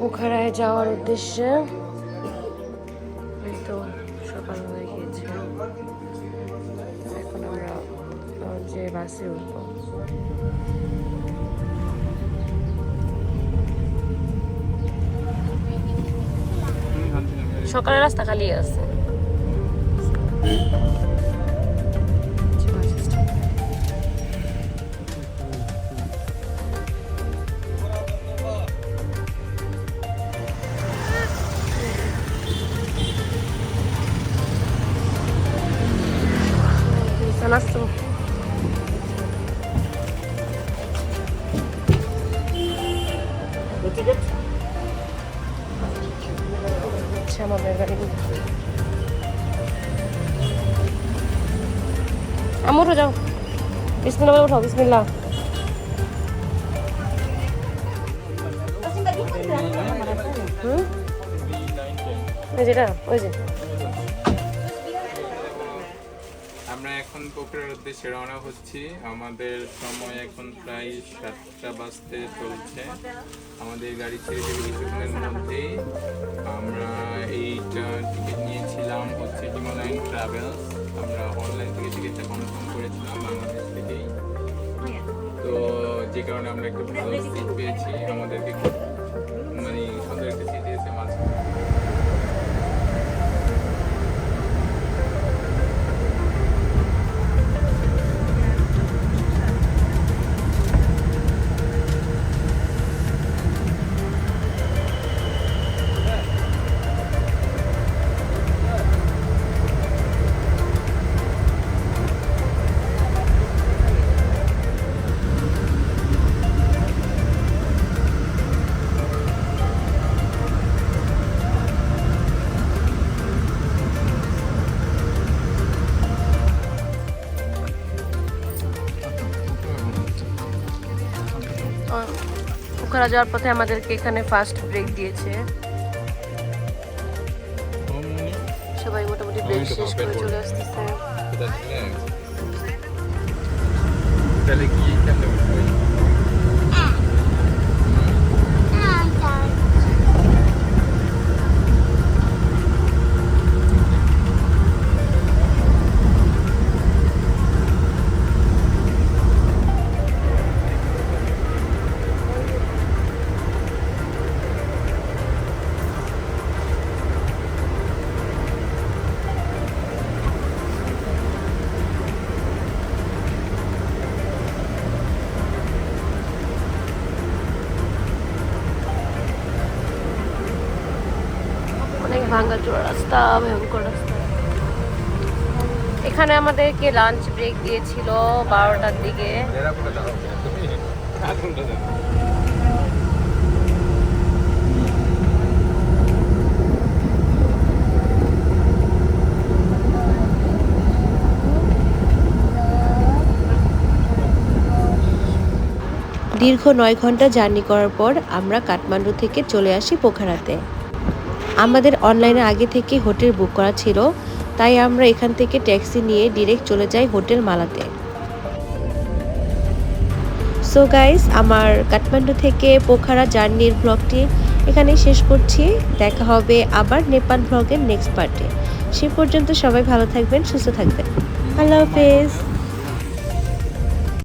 পোখারায় যাওয়ার উদ্দেশ্যে। এই তো সকাল হয়ে গিয়েছে, এখন আমরা যে বাসে উঠবো। সকালে রাস্তা খালি আছে। Nasto. Siamo per venire. Amor ho যাও। বিসমিল্লাহ বলে উঠাও, বিসমিল্লাহ। এই যেটা, ওই যে। আমরা এখন পোখরার উদ্দেশ্যে রওনা হচ্ছি। আমাদের সময় এখন প্রায় 7টা বাজতে চলছে। আমাদের গাড়ি ছেড়ে দেবে কিছুক্ষণের মধ্যেই। আমরা এইটা টিকিট নিয়েছিলাম হচ্ছে হিমালয়ান ট্রাভেলস। আমরা অনলাইন থেকে টিকিটটা কনফার্ম করেছিলাম বাংলাদেশ থেকেই। তো যে কারণে আমরা একটা ভালো সিট পেয়েছি। আমাদেরকে মানে সুন্দর একটা সিট দিয়েছে মাঝে। পোখরা যাওয়ার পথে আমাদেরকে এখানে ফার্স্ট ব্রেক দিয়েছে। সবাই মোটামুটি ব্রেক শেষ করে চলে আসতেছে। তাহলে কি কেমনে উঠবে? ভাঙ্গাচোরা রাস্তা, ভয়ঙ্কর রাস্তা। এখানে আমাদেরকে লাঞ্চ ব্রেক দিয়েছিল 12টার দিকে। দীর্ঘ 9 ঘন্টা জার্নি করার পর আমরা কাঠমান্ডু থেকে চলে আসি পোখারাতে। আমাদের অনলাইনে আগে থেকে হোটেল বুক করা ছিল, তাই আমরা এখান থেকে ট্যাক্সি নিয়ে ডিরেক্ট চলে যাই হোটেল মালাতে। সো গাইস, আমার কাঠমান্ডু থেকে পোখারা জার্নির ব্লগটি এখানেই শেষ করছি। দেখা হবে আবার নেপাল ব্লগের নেক্সট পার্টে। সে পর্যন্ত সবাই ভালো থাকবেন, সুস্থ থাকবেন। আল্লাহ হাফেজ।